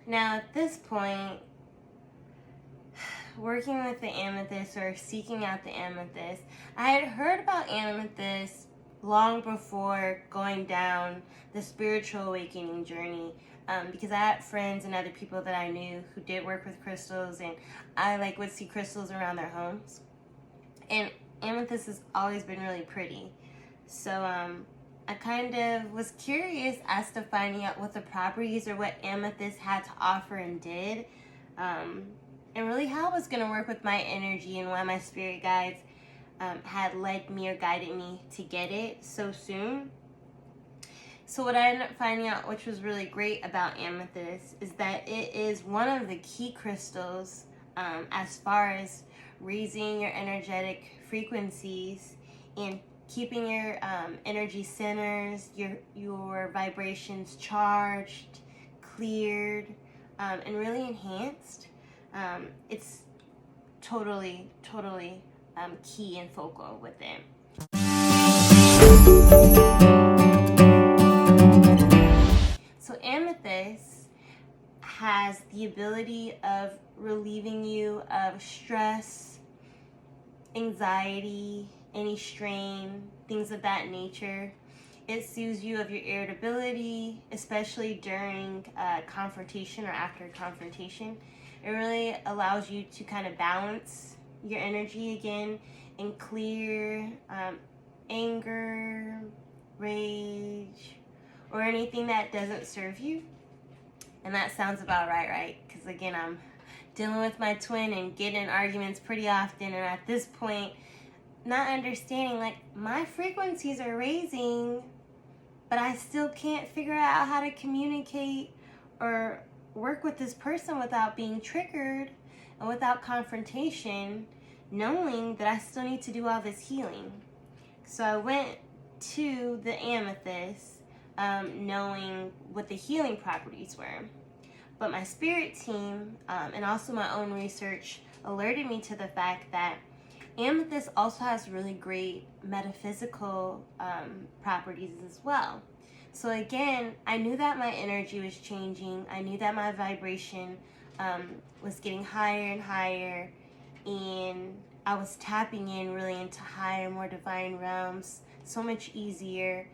Now at this point, working with the amethyst or seeking out the amethyst, I had heard about amethyst long before going down the spiritual awakening journey, because I had friends and other people that I knew who did work with crystals, and I would see crystals around their homes. And amethyst has always been really pretty. So I kind of was curious as to finding out what the properties or what amethyst had to offer and did. And really how it was going to work with my energy and why my spirit guides had led me or guided me to get it so soon. So what I ended up finding out, which was really great about amethyst, is that it is one of the key crystals as far as raising your energetic frequencies and keeping your energy centers, your vibrations charged, cleared, and really enhanced. It's totally key and focal with it. So amethyst has the ability of relieving you of stress, anxiety, any strain, things of that nature. It soothes you of your irritability, especially during confrontation or after confrontation. It really allows you to kind of balance your energy again and clear anger, rage, or anything that doesn't serve you. And that sounds about right? Because again, I'm dealing with my twin and getting in arguments pretty often, and at this point, not understanding, my frequencies are raising, but I still can't figure out how to communicate or work with this person without being triggered and without confrontation, knowing that I still need to do all this healing. So I went to the amethyst knowing what the healing properties were. But my spirit team and also my own research alerted me to the fact that amethyst also has really great metaphysical properties as well. So again, I knew that my energy was changing. I knew that my vibration was getting higher and higher, and I was tapping in really into higher, more divine realms so much easier.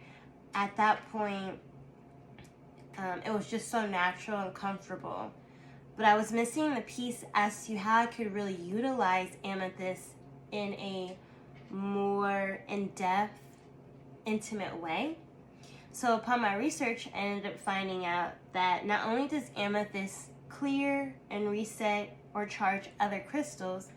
At that point, it was just so natural and comfortable. But I was missing the piece as to how I could really utilize amethyst in a more in-depth, intimate way. So upon my research, I ended up finding out that not only does amethyst clear and reset or charge other crystals,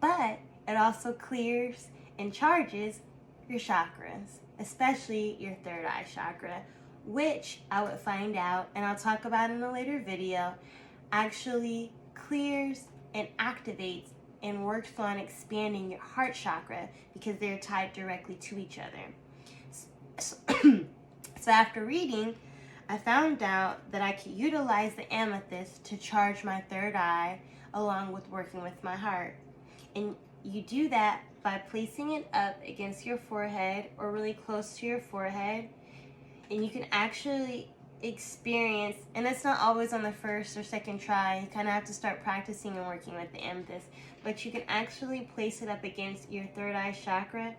but it also clears and charges your chakras, especially your third eye chakra, which I would find out, and I'll talk about in a later video, actually clears and activates and works on expanding your heart chakra because they're tied directly to each other. So after reading, I found out that I could utilize the amethyst to charge my third eye along with working with my heart. And you do that by placing it up against your forehead or really close to your forehead. And you can actually experience, and it's not always on the first or second try, you kind of have to start practicing and working with the amethyst, but you can actually place it up against your third eye chakra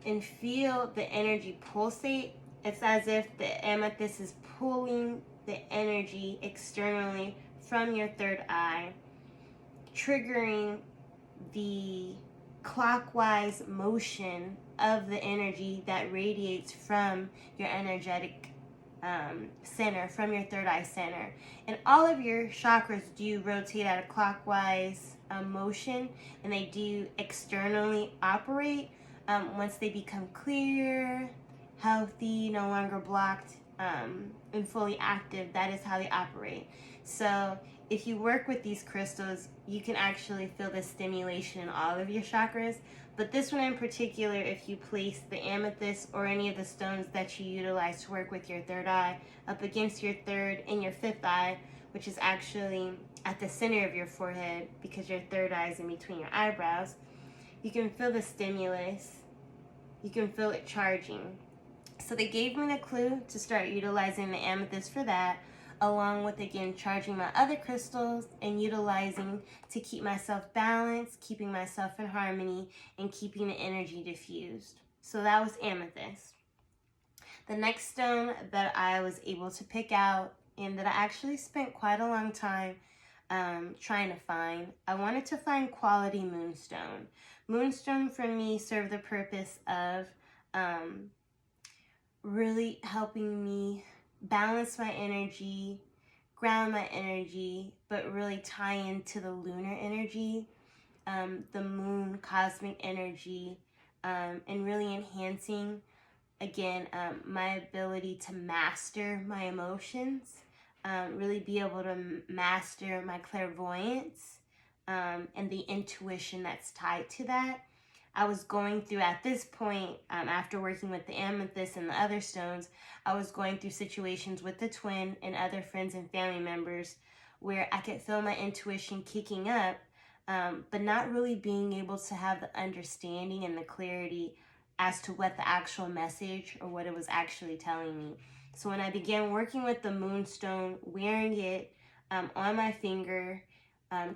and feel the energy pulsate. It's as if the amethyst is pulling the energy externally from your third eye, triggering the clockwise motion of the energy that radiates from your energetic center, from your third eye center. And all of your chakras do rotate at a clockwise motion, and they do externally operate once they become clear, healthy, no longer blocked, and fully active. That is how they operate. So if you work with these crystals, you can actually feel the stimulation in all of your chakras. But this one in particular, if you place the amethyst or any of the stones that you utilize to work with your third eye up against your third and your fifth eye, which is actually at the center of your forehead because your third eye is in between your eyebrows, you can feel the stimulus. You can feel it charging. So they gave me the clue to start utilizing the amethyst for that, along with, again, charging my other crystals and utilizing to keep myself balanced, keeping myself in harmony, and keeping the energy diffused. So that was amethyst. The next stone that I was able to pick out and that I actually spent quite a long time trying to find, I wanted to find quality moonstone. Moonstone for me served the purpose of really helping me balance my energy, ground my energy, but really tie into the lunar energy, the moon cosmic energy, and really enhancing, again, my ability to master my emotions, really be able to master my clairvoyance, and the intuition that's tied to that. I was going through, at this point, after working with the amethyst and the other stones, I was going through situations with the twin and other friends and family members where I could feel my intuition kicking up, but not really being able to have the understanding and the clarity as to what the actual message or what it was actually telling me. So when I began working with the moonstone, wearing it on my finger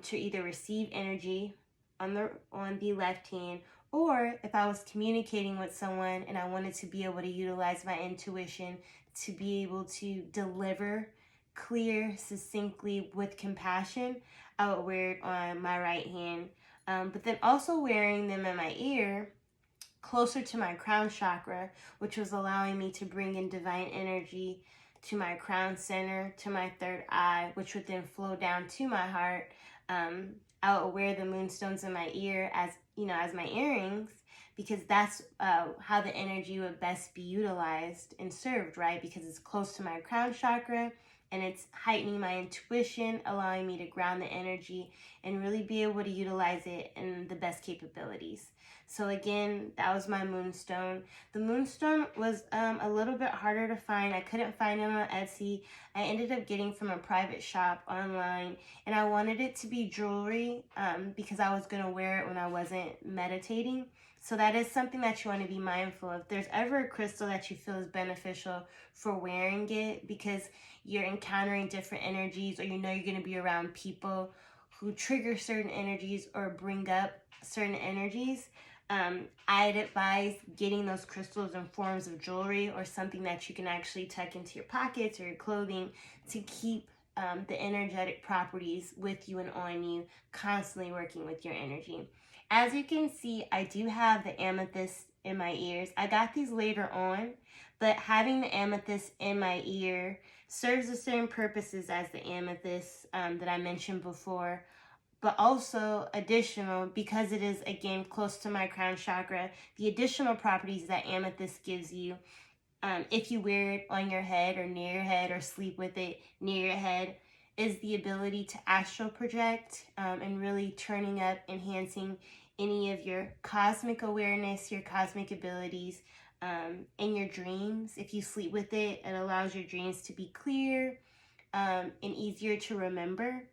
to either receive energy on the left hand, or if I was communicating with someone and I wanted to be able to utilize my intuition to be able to deliver clear, succinctly, with compassion, I would wear it on my right hand. But then also wearing them in my ear, closer to my crown chakra, which was allowing me to bring in divine energy to my crown center, to my third eye, which would then flow down to my heart. I would wear the moonstones in my ear as my earrings, because that's how the energy would best be utilized and served, right? Because it's close to my crown chakra and it's heightening my intuition, allowing me to ground the energy and really be able to utilize it in the best capabilities. So again, that was my moonstone. The moonstone was a little bit harder to find. I couldn't find it on Etsy. I ended up getting from a private shop online, and I wanted it to be jewelry because I was going to wear it when I wasn't meditating. So that is something that you want to be mindful of. If there's ever a crystal that you feel is beneficial for wearing it because you're encountering different energies, or you're going to be around people who trigger certain energies or bring up certain energies, I'd advise getting those crystals in forms of jewelry or something that you can actually tuck into your pockets or your clothing to keep the energetic properties with you and on you, constantly working with your energy. As you can see, I do have the amethyst in my ears. I got these later on, but having the amethyst in my ear serves the same purposes as the amethyst that I mentioned before, but also additional, because it is, again, close to my crown chakra, the additional properties that amethyst gives you, if you wear it on your head or near your head or sleep with it near your head, is the ability to astral project and really turning up, enhancing any of your cosmic awareness, your cosmic abilities in your dreams. If you sleep with it, it allows your dreams to be clear and easier to remember.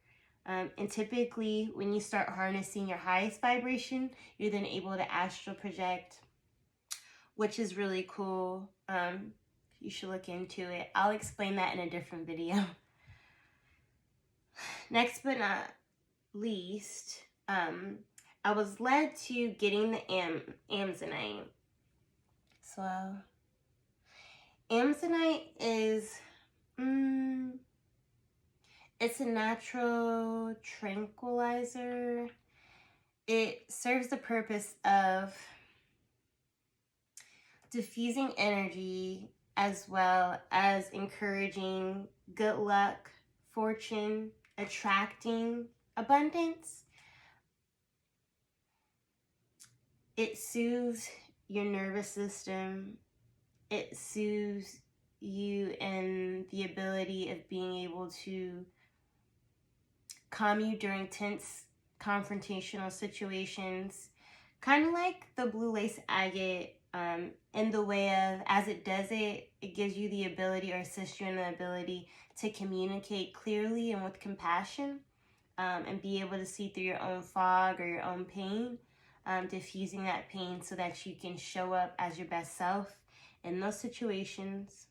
And typically, when you start harnessing your highest vibration, you're then able to astral project, which is really cool. You should look into it. I'll explain that in a different video. Next but not least, I was led to getting the Amazonite. So, Amazonite is... it's a natural tranquilizer. It serves the purpose of diffusing energy as well as encouraging good luck, fortune, attracting abundance. It soothes your nervous system. It soothes you in the ability of being able to calm you during tense confrontational situations, kind of like the blue lace agate, in the way of, as it does it, it gives you the ability, or assists you in the ability to communicate clearly and with compassion, and be able to see through your own fog or your own pain, diffusing that pain so that you can show up as your best self in those situations.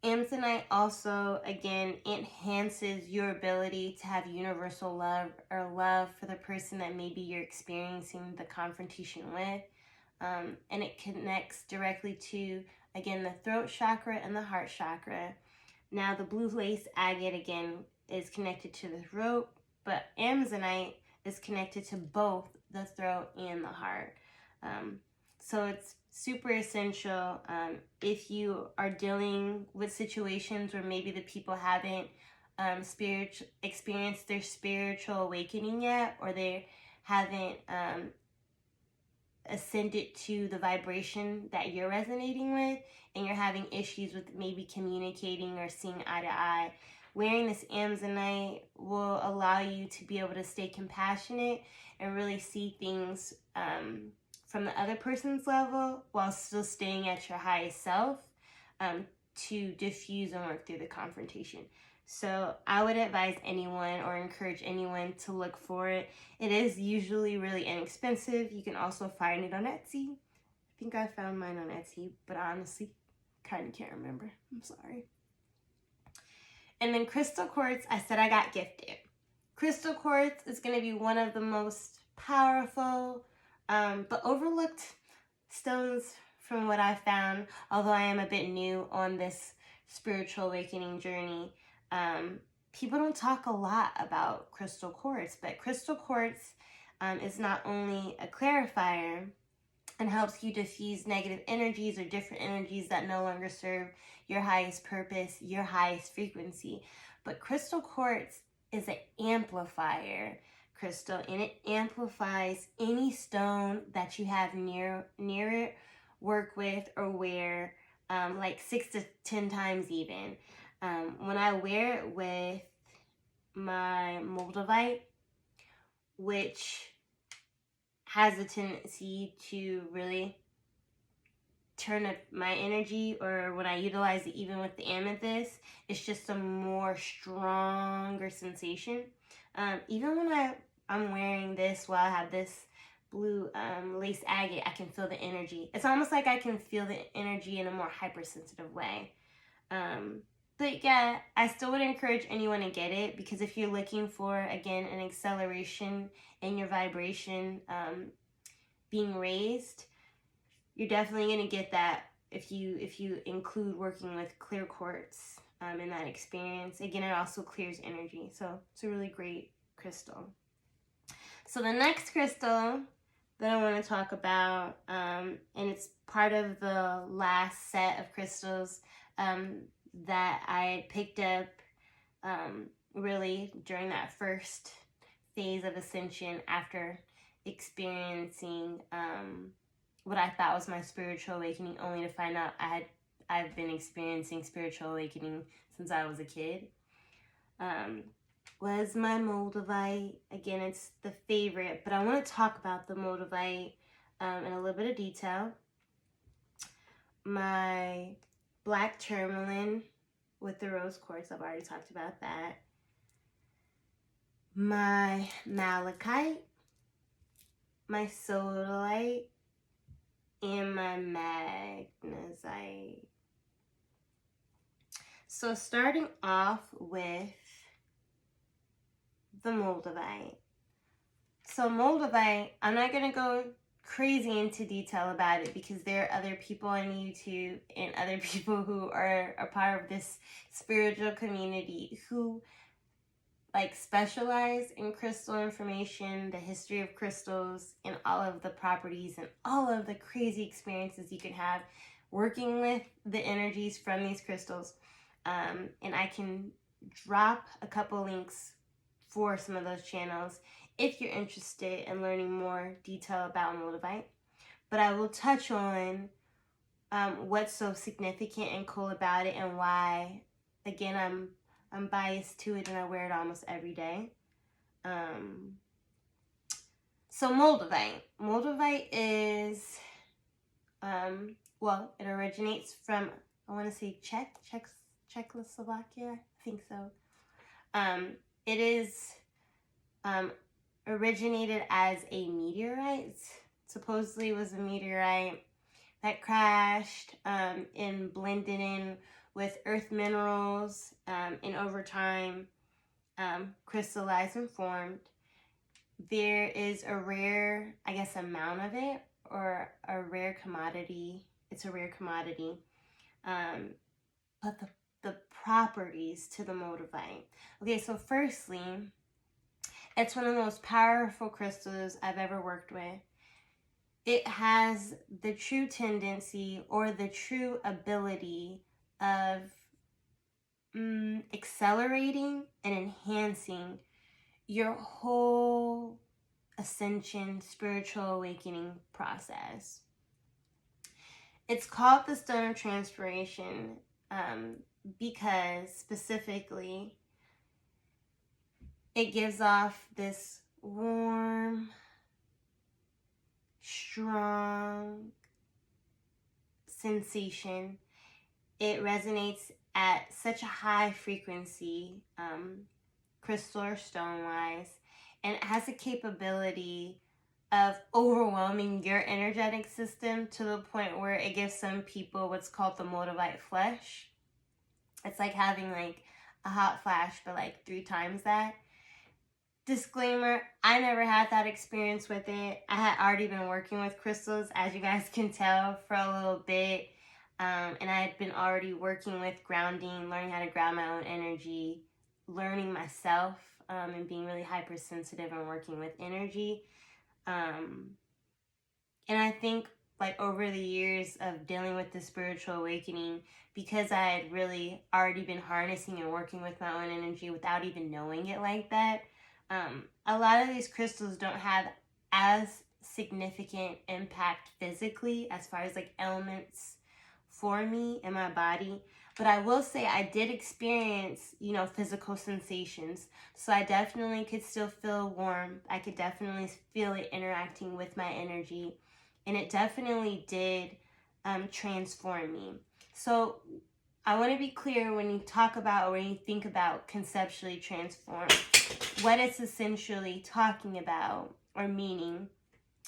Amazonite also, again, enhances your ability to have universal love or love for the person that maybe you're experiencing the confrontation with. And it connects directly to, again, the throat chakra and the heart chakra. Now, the blue lace agate, again, is connected to the throat, but Amazonite is connected to both the throat and the heart. So it's super essential if you are dealing with situations where maybe the people haven't experienced their spiritual awakening yet, or they haven't ascended to the vibration that you're resonating with, and you're having issues with maybe communicating or seeing eye to eye. Wearing this Amazonite will allow you to be able to stay compassionate and really see things from the other person's level while still staying at your highest self to diffuse and work through the confrontation. So I would advise anyone or encourage anyone to look for it. It is usually really inexpensive. You can also find it on Etsy. I think I found mine on Etsy, but I honestly kind of can't remember. I'm sorry. And then crystal quartz, I said I got gifted. Crystal quartz is going to be one of the most powerful but overlooked stones from what I found, although I am a bit new on this spiritual awakening journey. People don't talk a lot about crystal quartz, but crystal quartz is not only a clarifier and helps you diffuse negative energies or different energies that no longer serve your highest purpose, your highest frequency, but crystal quartz is an amplifier crystal, and it amplifies any stone that you have near it, work with, or wear, like 6 to 10 times even. When I wear it with my Moldavite, which has a tendency to really turn up my energy, or when I utilize it even with the amethyst, it's just a more stronger sensation. Even when I'm wearing this while I have this blue lace agate, I can feel the energy. It's almost like I can feel the energy in a more hypersensitive way. But yeah, I still would encourage anyone to get it, because if you're looking for, again, an acceleration in your vibration being raised, you're definitely going to get that if you include working with clear quartz in that experience. Again, it also clears energy, so it's a really great crystal. So the next crystal that I want to talk about, and it's part of the last set of crystals that I picked up really during that first phase of ascension after experiencing what I thought was my spiritual awakening, only to find out I've been experiencing spiritual awakening since I was a kid. Was my Moldavite. Again, it's the favorite, but I want to talk about the Moldavite in a little bit of detail. My black tourmaline with the rose quartz, I've already talked about that. My malachite, my sodalite, and my magnesite. So starting off with the Moldavite. So Moldavite, I'm not going to go crazy into detail about it, because there are other people on YouTube and other people who are a part of this spiritual community who like specialize in crystal information, the history of crystals, and all of the properties and all of the crazy experiences you can have working with the energies from these crystals. And I can drop a couple links for some of those channels if you're interested in learning more detail about Moldavite. But I will touch on what's so significant and cool about it, and why, again, I'm biased to it and I wear it almost every day. So Moldavite. Moldavite is, well, it originates from, I want to say Czechoslovakia. I think so. It is originated as a meteorite. Supposedly it was a meteorite that crashed and blended in with earth minerals, and over time crystallized and formed. There is a rare, I guess, amount of it, or a rare commodity. It's a rare commodity. But the properties to the Moldavite. Okay, so firstly, it's one of the most powerful crystals I've ever worked with. It has the true tendency or the true ability of accelerating and enhancing your whole ascension, spiritual awakening process. It's called the Stone of Transformation because specifically it gives off this warm, strong sensation. It resonates at such a high frequency, crystal or stone wise, and it has a capability of overwhelming your energetic system to the point where it gives some people what's called the Moldavite flush. It's like having like a hot flash, but like 3 times that. Disclaimer, I never had that experience with it. I had already been working with crystals, as you guys can tell, for a little bit. And I had been already working with grounding, learning how to ground my own energy, learning myself, and being really hypersensitive and working with energy. And I think like over the years of dealing with the spiritual awakening, because I had really already been harnessing and working with my own energy without even knowing it like that, a lot of these crystals don't have as significant impact physically as far as like elements for me in my body. But I will say I did experience, physical sensations. So I definitely could still feel warm. I could definitely feel it interacting with my energy. And it definitely did transform me. So I want to be clear when you talk about or when you think about conceptually transform, what it's essentially talking about or meaning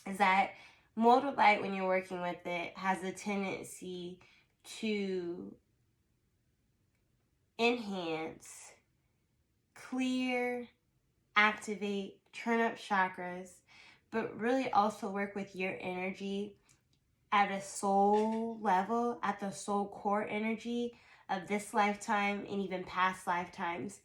is that Moldavite, when you're working with it, has a tendency to enhance, clear, activate, turn up chakras, but really also work with your energy at a soul level, at the soul core energy of this lifetime and even past lifetimes,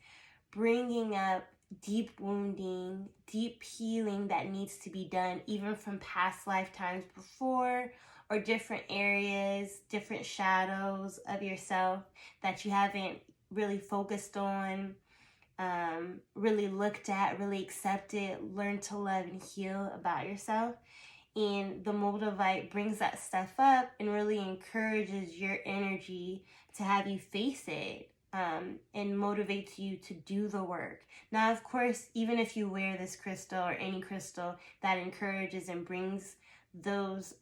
bringing up deep wounding, deep healing that needs to be done even from past lifetimes before, or different areas, different shadows of yourself that you haven't really focused on, really looked at, really accepted, learned to love and heal about yourself. And the Moldavite brings that stuff up and really encourages your energy to have you face it, and motivates you to do the work. Now, of course, even if you wear this crystal or any crystal that encourages and brings those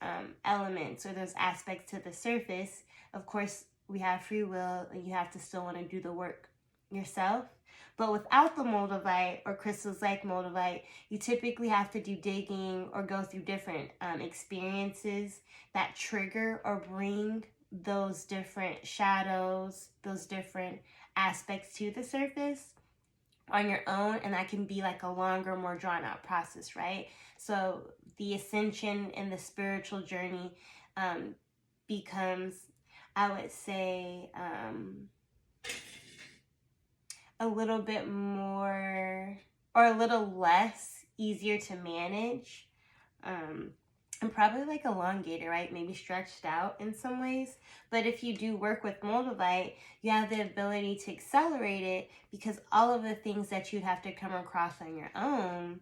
elements or those aspects to the surface, of course, we have free will and you have to still want to do the work yourself. But without the Moldavite or crystals like Moldavite, you typically have to do digging or go through different experiences that trigger or bring those different shadows, those different aspects to the surface on your own. And that can be like a longer, more drawn out process, right? So the ascension and the spiritual journey becomes, I would say, a little bit more or a little less easier to manage, and probably like elongated, right? Maybe stretched out in some ways. But if you do work with Moldavite, you have the ability to accelerate it, because all of the things that you'd have to come across on your own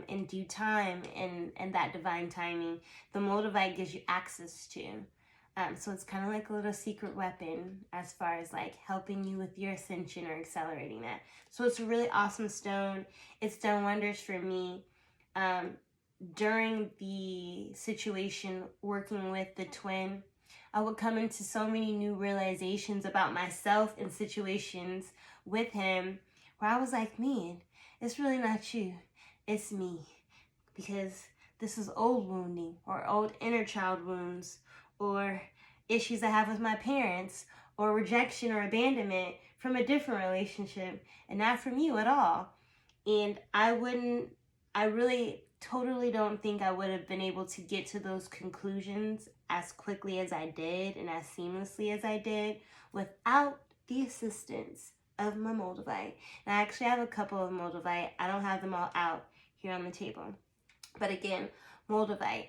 in due time and that divine timing, the Moldavite gives you access to. So it's kind of like a little secret weapon as far as like helping you with your ascension or accelerating that. So it's a really awesome stone. It's done wonders for me. During the situation working with the twin, I would come into so many new realizations about myself in situations with him where I was like, man, it's really not you. It's me. Because this is old wounding or old inner child wounds, or issues I have with my parents, or rejection or abandonment from a different relationship and not from you at all. And I really totally don't think I would have been able to get to those conclusions as quickly as I did and as seamlessly as I did without the assistance of my Moldavite. And I actually have a couple of Moldavite. I don't have them all out here on the table. But again, Moldavite.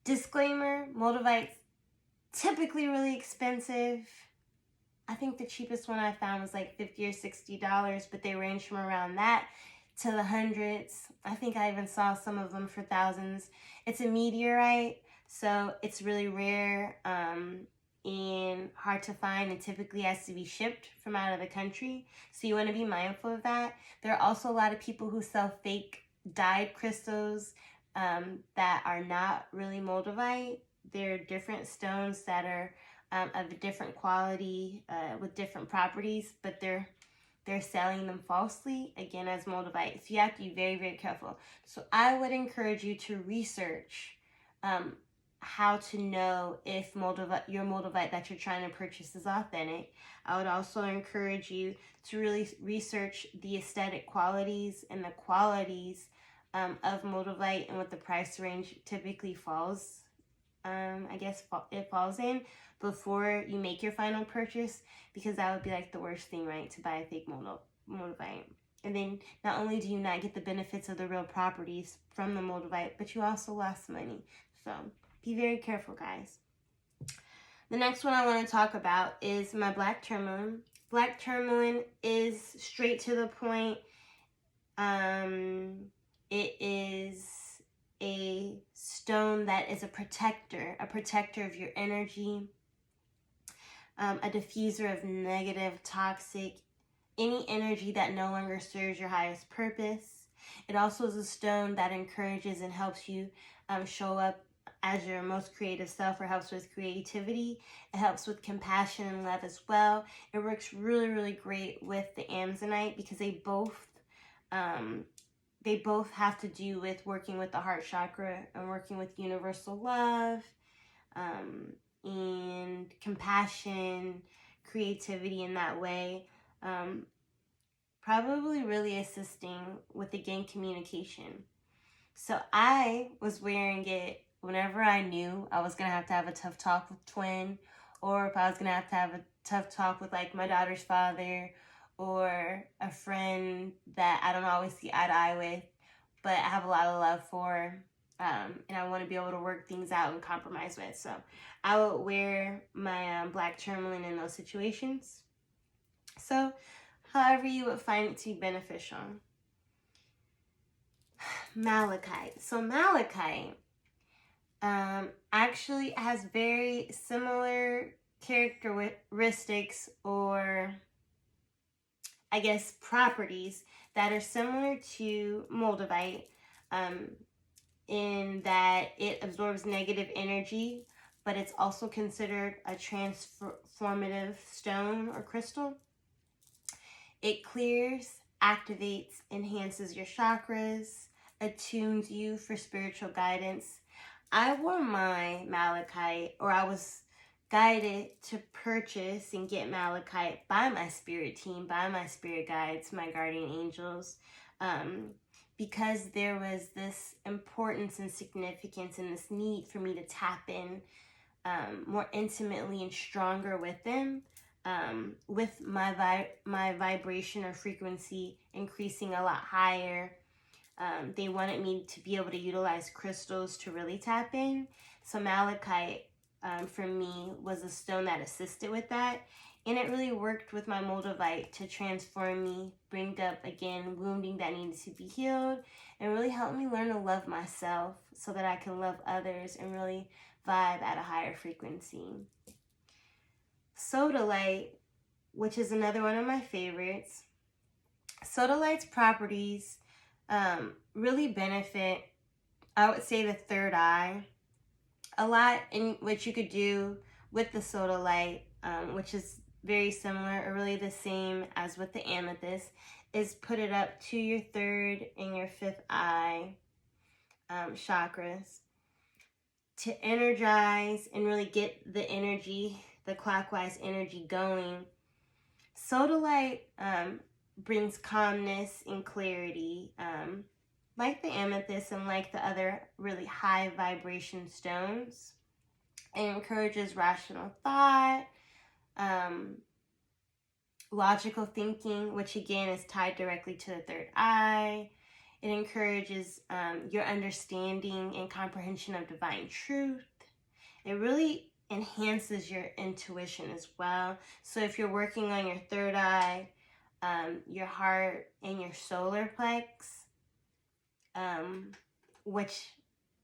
Disclaimer, Moldavite's typically really expensive. I think the cheapest one I found was like $50 or $60, but they range from around that to the hundreds. I think I even saw some of them for thousands. It's a meteorite, so it's really rare and hard to find, and typically has to be shipped from out of the country. So you want to be mindful of that. There are also a lot of people who sell fake dyed crystals that are not really Moldavite. They're different stones that are of a different quality with different properties, but they're selling them falsely, again, as Moldavite. So you have to be very, very careful. So I would encourage you to research how to know if your Moldavite that you're trying to purchase is authentic. I would also encourage you to really research the aesthetic qualities and the qualities of Moldavite and what the price range typically falls. It falls in before you make your final purchase, because that would be like the worst thing, right? To buy a fake Moldavite. And then not only do you not get the benefits of the real properties from the Moldavite, but you also lost money. So be very careful, guys. The next one I want to talk about is my black tourmaline. Black tourmaline is straight to the point. It is a stone that is a protector of your energy, a diffuser of negative, toxic, any energy that no longer serves your highest purpose. It also is a stone that encourages and helps you show up as your most creative self, or helps with creativity. It helps with compassion and love as well. It works really, really great with the Amazonite, because they both have to do with working with the heart chakra and working with universal love and compassion, creativity in that way. Probably really assisting with, again, communication. So I was wearing it whenever I knew I was going to have a tough talk with twin, or if I was going to have a tough talk with like my daughter's father, or a friend that I don't always see eye to eye with, but I have a lot of love for, and I want to be able to work things out and compromise with. So I would wear my black tourmaline in those situations. So however you would find it to be beneficial. Malachite. So malachite actually has very similar characteristics, or I guess properties, that are similar to Moldavite, in that it absorbs negative energy, but it's also considered a transformative stone or crystal. It clears, activates, enhances your chakras, attunes you for spiritual guidance. I wore my malachite, or I was guided to purchase and get malachite by my spirit team, by my spirit guides, my guardian angels, because there was this importance and significance and this need for me to tap in more intimately and stronger with them, with my vibration or frequency increasing a lot higher. They wanted me to be able to utilize crystals to really tap in. So malachite, for me, was a stone that assisted with that. And it really worked with my Moldavite to transform me, bring up, again, wounding that needed to be healed, and really help me learn to love myself so that I can love others and really vibe at a higher frequency. Sodalite, which is another one of my favorites. Sodalite's properties really benefit, I would say, the third eye a lot, in which you could do with the sodalite, which is very similar or really the same as with the amethyst, is put it up to your third and your fifth eye chakras to energize and really get the energy the clockwise energy going. Sodalite brings calmness and clarity, like the amethyst and like the other really high vibration stones. It encourages rational thought, logical thinking, which again is tied directly to the third eye. It encourages your understanding and comprehension of divine truth. It really enhances your intuition as well. So if you're working on your third eye, your heart, and your solar plex, which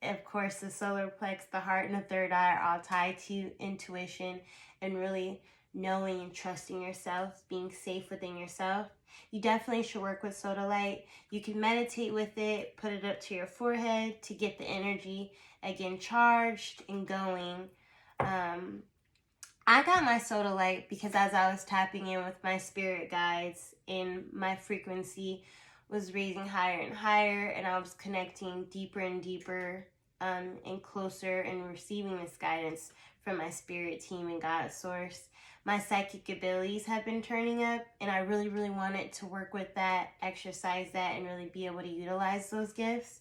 of course the solar plex, the heart, and the third eye are all tied to intuition and really knowing and trusting yourself, being safe within yourself. You definitely should work with sodalite. You can meditate with it, put it up to your forehead to get the energy again charged and going. I got my sodalite because as I was tapping in with my spirit guides and my frequency was raising higher and higher, and I was connecting deeper and deeper and closer and receiving this guidance from my spirit team and God source. My psychic abilities have been turning up, and I really, really wanted to work with that, exercise that, and really be able to utilize those gifts.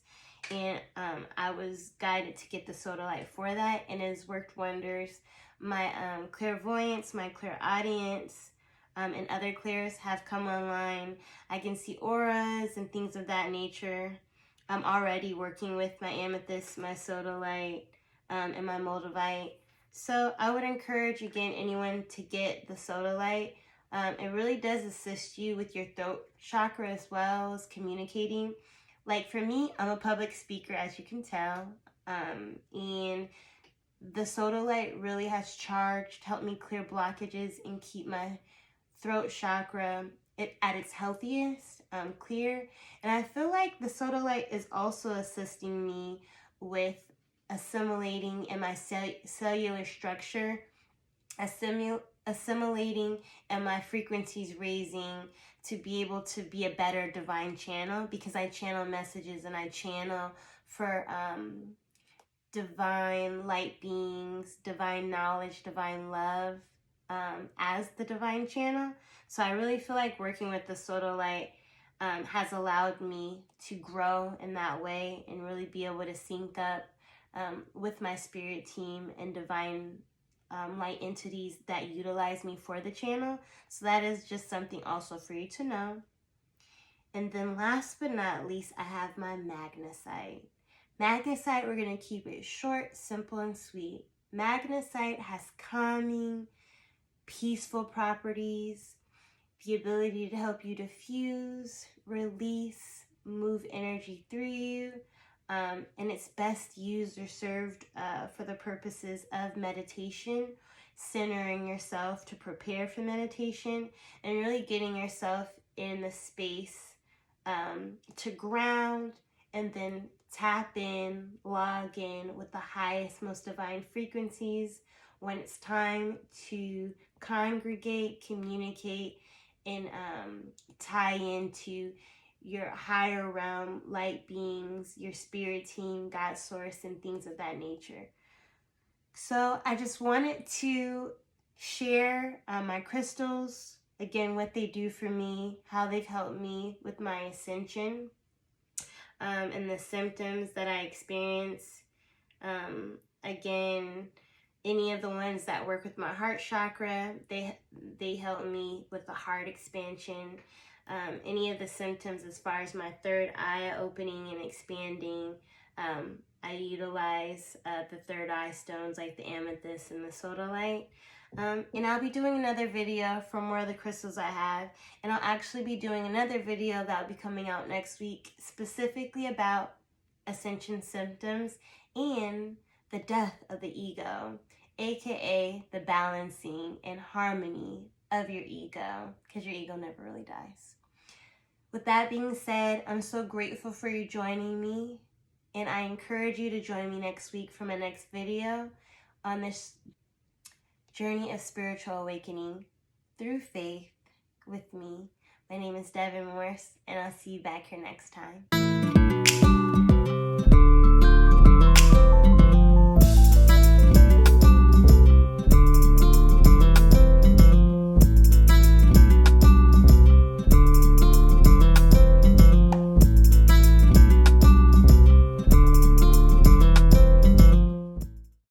And I was guided to get the sodalite for that, and it has worked wonders. My clairvoyance, my clairaudience, and other clairs have come online. I can see auras and things of that nature. I'm already working with my amethyst, my sodalite, and my Moldavite. So I would encourage, again, anyone to get the sodalite. It really does assist you with your throat chakra as well as communicating. Like for me, I'm a public speaker, as you can tell, and the sodalite really has charged, helped me clear blockages and keep my throat chakra at its healthiest, clear. And I feel like the sodalite is also assisting me with assimilating in my cellular structure, assimilating and my frequencies raising to be able to be a better divine channel, because I channel messages and I channel for divine light beings, divine knowledge, divine love as the divine channel. So I really feel like working with the sodalite has allowed me to grow in that way and really be able to sync up with my spirit team and divine light entities that utilize me for the channel. So that is just something also for you to know. And then last but not least, I have my magnesite. Magnesite, we're going to keep it short, simple, and sweet. Magnesite has calming, peaceful properties, the ability to help you diffuse, release, move energy through you, and it's best used or served for the purposes of meditation, centering yourself to prepare for meditation, and really getting yourself in the space to ground and then tap in, log in with the highest, most divine frequencies when it's time to congregate, communicate, and tie into your higher realm light beings, your spirit team, God source, and things of that nature. So I just wanted to share my crystals, again, what they do for me, how they've helped me with my ascension, and the symptoms that I experience. Again, any of the ones that work with my heart chakra, they help me with the heart expansion. Any of the symptoms as far as my third eye opening and expanding, I utilize the third eye stones like the amethyst and the sodalite. And I'll be doing another video for more of the crystals I have. And I'll actually be doing another video that will be coming out next week specifically about ascension symptoms and the death of the ego, aka the balancing and harmony of your ego, because your ego never really dies. With that being said, I'm so grateful for you joining me, and I encourage you to join me next week for my next video on this journey of spiritual awakening through faith with me. My name is Devyn, and I'll see you back here next time.